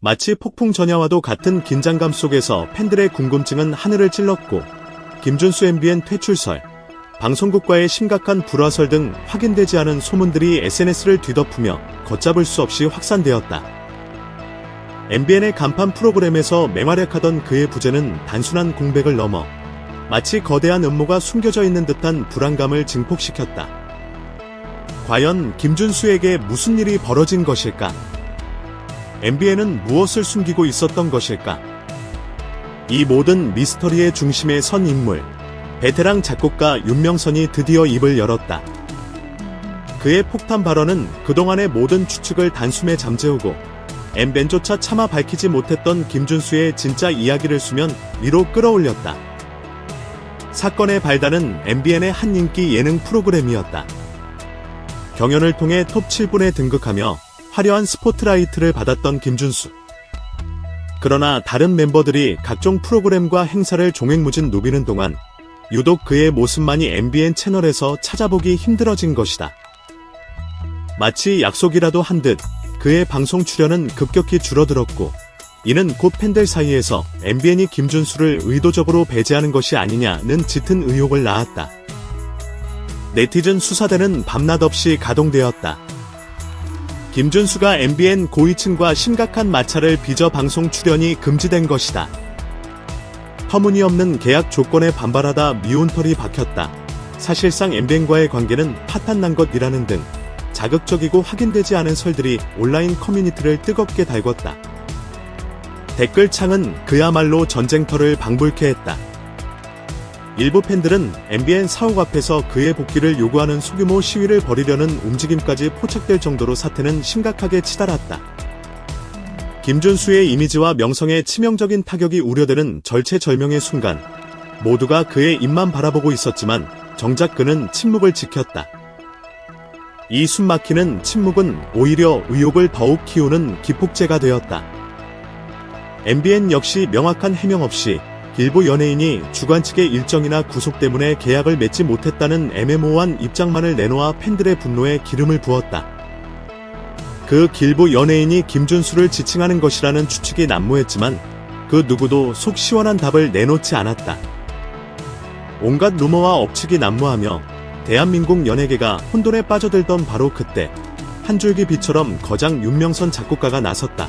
마치 폭풍 전야와도 같은 긴장감 속에서 팬들의 궁금증은 하늘을 찔렀고 김준수 MBN 퇴출설, 방송국과의 심각한 불화설 등 확인되지 않은 소문들이 SNS를 뒤덮으며 걷잡을 수 없이 확산되었다. MBN의 간판 프로그램에서 맹활약하던 그의 부재는 단순한 공백을 넘어 마치 거대한 음모가 숨겨져 있는 듯한 불안감을 증폭시켰다. 과연 김준수에게 무슨 일이 벌어진 것일까? MBN은 무엇을 숨기고 있었던 것일까? 이 모든 미스터리의 중심에 선 인물, 베테랑 작곡가 윤명선이 드디어 입을 열었다. 그의 폭탄 발언은 그동안의 모든 추측을 단숨에 잠재우고 MBN조차 차마 밝히지 못했던 김준수의 진짜 이야기를 수면 위로 끌어올렸다. 사건의 발단은 MBN의 한 인기 예능 프로그램이었다. 경연을 통해 톱 7분에 등극하며 화려한 스포트라이트를 받았던 김준수. 그러나 다른 멤버들이 각종 프로그램과 행사를 종횡무진 누비는 동안 유독 그의 모습만이 MBN 채널에서 찾아보기 힘들어진 것이다. 마치 약속이라도 한 듯 그의 방송 출연은 급격히 줄어들었고 이는 곧 팬들 사이에서 MBN이 김준수를 의도적으로 배제하는 것이 아니냐는 짙은 의혹을 낳았다. 네티즌 수사대는 밤낮 없이 가동되었다. 김준수가 MBN 고위층과 심각한 마찰을 빚어 방송 출연이 금지된 것이다. 터무니없는 계약 조건에 반발하다 미운털이 박혔다. 사실상 MBN과의 관계는 파탄난 것이라는 등 자극적이고 확인되지 않은 설들이 온라인 커뮤니티를 뜨겁게 달궜다. 댓글창은 그야말로 전쟁터를 방불케 했다. 일부 팬들은 MBN 사옥 앞에서 그의 복귀를 요구하는 소규모 시위를 벌이려는 움직임까지 포착될 정도로 사태는 심각하게 치달았다. 김준수의 이미지와 명성에 치명적인 타격이 우려되는 절체절명의 순간, 모두가 그의 입만 바라보고 있었지만 정작 그는 침묵을 지켰다. 이 숨막히는 침묵은 오히려 의혹을 더욱 키우는 기폭제가 되었다. MBN 역시 명확한 해명 없이 일부 연예인이 주관 측의 일정이나 구속 때문에 계약을 맺지 못했다는 애매모호한 입장만을 내놓아 팬들의 분노에 기름을 부었다. 그 길부 연예인이 김준수를 지칭하는 것이라는 추측이 난무했지만 그 누구도 속 시원한 답을 내놓지 않았다. 온갖 루머와 억측이 난무하며 대한민국 연예계가 혼돈에 빠져들던 바로 그때 한 줄기 빛처럼 거장 윤명선 작곡가가 나섰다.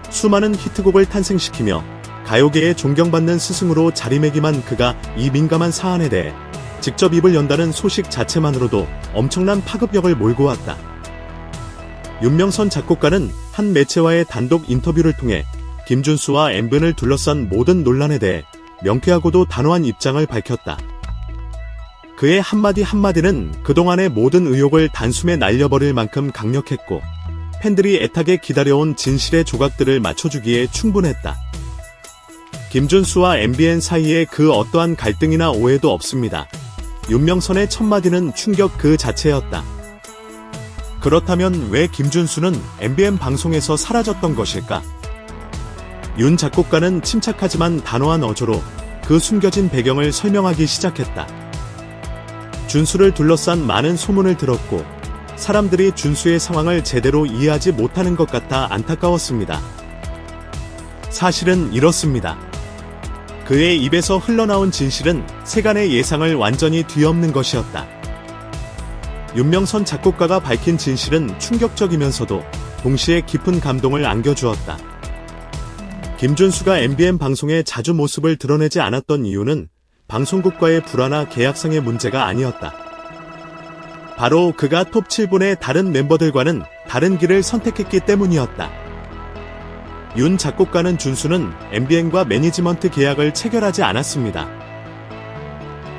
수많은 히트곡을 탄생시키며 가요계에 존경받는 스승으로 자리매김한 그가 이 민감한 사안에 대해 직접 입을 연다는 소식 자체만으로도 엄청난 파급력을 몰고 왔다. 윤명선 작곡가는 한 매체와의 단독 인터뷰를 통해 김준수와 MBN을 둘러싼 모든 논란에 대해 명쾌하고도 단호한 입장을 밝혔다. 그의 한마디 한마디는 그동안의 모든 의혹을 단숨에 날려버릴 만큼 강력했고 팬들이 애타게 기다려온 진실의 조각들을 맞춰주기에 충분했다. 김준수와 MBN 사이에 그 어떠한 갈등이나 오해도 없습니다. 윤명선의 첫마디는 충격 그 자체였다. 그렇다면 왜 김준수는 MBN 방송에서 사라졌던 것일까? 윤 작곡가는 침착하지만 단호한 어조로 그 숨겨진 배경을 설명하기 시작했다. 준수를 둘러싼 많은 소문을 들었고 사람들이 준수의 상황을 제대로 이해하지 못하는 것 같아 안타까웠습니다. 사실은 이렇습니다. 그의 입에서 흘러나온 진실은 세간의 예상을 완전히 뒤엎는 것이었다. 윤명선 작곡가가 밝힌 진실은 충격적이면서도 동시에 깊은 감동을 안겨주었다. 김준수가 MBN 방송에 자주 모습을 드러내지 않았던 이유는 방송국과의 불화나 계약상의 문제가 아니었다. 바로 그가 톱 7분의 다른 멤버들과는 다른 길을 선택했기 때문이었다. 윤 작곡가는 준수는 MBN과 매니지먼트 계약을 체결하지 않았습니다.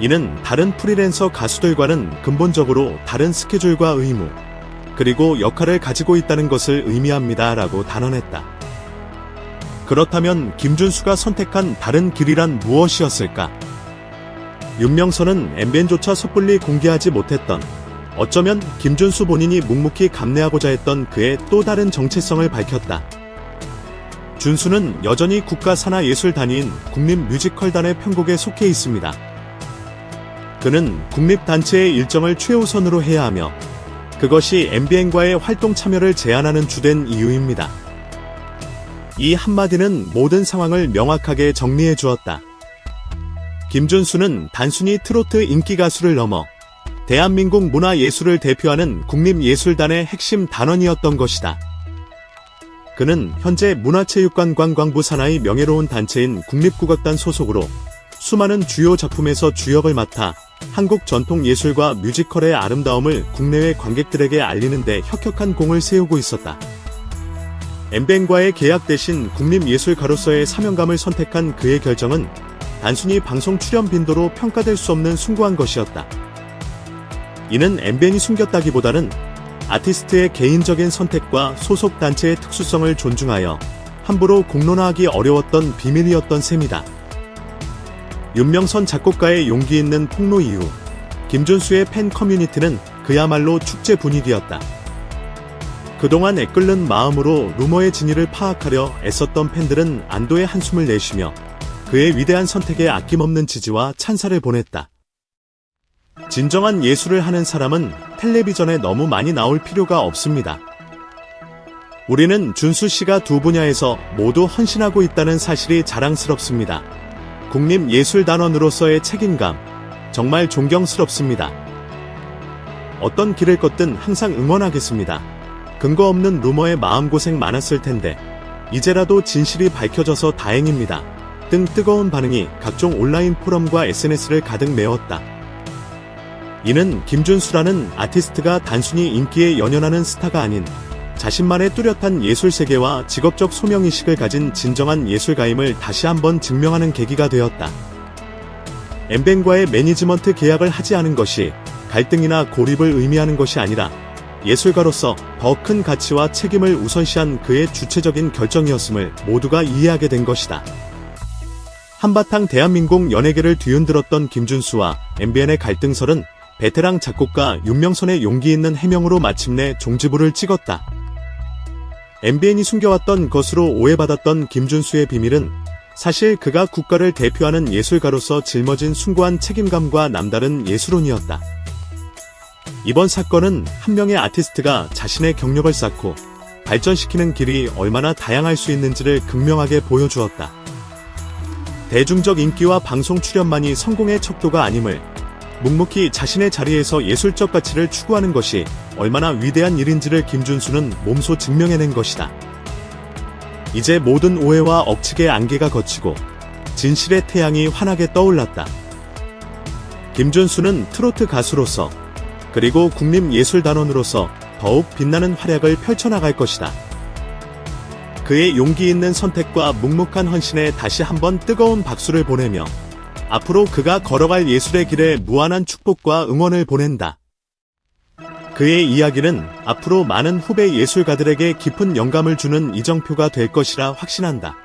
이는 다른 프리랜서 가수들과는 근본적으로 다른 스케줄과 의무, 그리고 역할을 가지고 있다는 것을 의미합니다 라고 단언했다. 그렇다면 김준수가 선택한 다른 길이란 무엇이었을까? 윤명선은 MBN조차 섣불리 공개하지 못했던, 어쩌면 김준수 본인이 묵묵히 감내하고자 했던 그의 또 다른 정체성을 밝혔다. 준수는 여전히 국가산하예술단위인 국립뮤지컬단의 편곡에 속해 있습니다. 그는 국립단체의 일정을 최우선으로 해야 하며 그것이 MBN과의 활동 참여를 제한하는 주된 이유입니다. 이 한마디는 모든 상황을 명확하게 정리해 주었다. 김준수는 단순히 트로트 인기 가수를 넘어 대한민국 문화예술을 대표하는 국립예술단의 핵심 단원이었던 것이다. 그는 현재 문화체육관광부 산하의 명예로운 단체인 국립국악단 소속으로 수많은 주요 작품에서 주역을 맡아 한국 전통예술과 뮤지컬의 아름다움을 국내외 관객들에게 알리는 데 혁혁한 공을 세우고 있었다. 엠뱅과의 계약 대신 국립예술가로서의 사명감을 선택한 그의 결정은 단순히 방송 출연 빈도로 평가될 수 없는 숭고한 것이었다. 이는 엠뱅이 숨겼다기보다는 아티스트의 개인적인 선택과 소속 단체의 특수성을 존중하여 함부로 공론화하기 어려웠던 비밀이었던 셈이다. 윤명선 작곡가의 용기 있는 폭로 이후 김준수의 팬 커뮤니티는 그야말로 축제 분위기였다. 그동안 애끓는 마음으로 루머의 진위를 파악하려 애썼던 팬들은 안도의 한숨을 내쉬며 그의 위대한 선택에 아낌없는 지지와 찬사를 보냈다. 진정한 예술을 하는 사람은 텔레비전에 너무 많이 나올 필요가 없습니다. 우리는 준수 씨가 두 분야에서 모두 헌신하고 있다는 사실이 자랑스럽습니다. 국립예술단원으로서의 책임감, 정말 존경스럽습니다. 어떤 길을 걷든 항상 응원하겠습니다. 근거 없는 루머에 마음고생 많았을 텐데 이제라도 진실이 밝혀져서 다행입니다. 등 뜨거운 반응이 각종 온라인 포럼과 SNS를 가득 메웠다. 이는 김준수라는 아티스트가 단순히 인기에 연연하는 스타가 아닌 자신만의 뚜렷한 예술세계와 직업적 소명의식을 가진 진정한 예술가임을 다시 한번 증명하는 계기가 되었다. 엠뱅과의 매니지먼트 계약을 하지 않은 것이 갈등이나 고립을 의미하는 것이 아니라 예술가로서 더 큰 가치와 책임을 우선시한 그의 주체적인 결정이었음을 모두가 이해하게 된 것이다. 한바탕 대한민국 연예계를 뒤흔들었던 김준수와 MBN의 갈등설은 베테랑 작곡가 윤명선의 용기 있는 해명으로 마침내 종지부를 찍었다. MBN이 숨겨왔던 것으로 오해받았던 김준수의 비밀은 사실 그가 국가를 대표하는 예술가로서 짊어진 숭고한 책임감과 남다른 예술혼이었다. 이번 사건은 한 명의 아티스트가 자신의 경력을 쌓고 발전시키는 길이 얼마나 다양할 수 있는지를 극명하게 보여주었다. 대중적 인기와 방송 출연만이 성공의 척도가 아님을, 묵묵히 자신의 자리에서 예술적 가치를 추구하는 것이 얼마나 위대한 일인지를 김준수는 몸소 증명해낸 것이다. 이제 모든 오해와 억측의 안개가 걷히고 진실의 태양이 환하게 떠올랐다. 김준수는 트로트 가수로서 그리고 국립예술단원으로서 더욱 빛나는 활약을 펼쳐나갈 것이다. 그의 용기 있는 선택과 묵묵한 헌신에 다시 한번 뜨거운 박수를 보내며 앞으로 그가 걸어갈 예술의 길에 무한한 축복과 응원을 보낸다. 그의 이야기는 앞으로 많은 후배 예술가들에게 깊은 영감을 주는 이정표가 될 것이라 확신한다.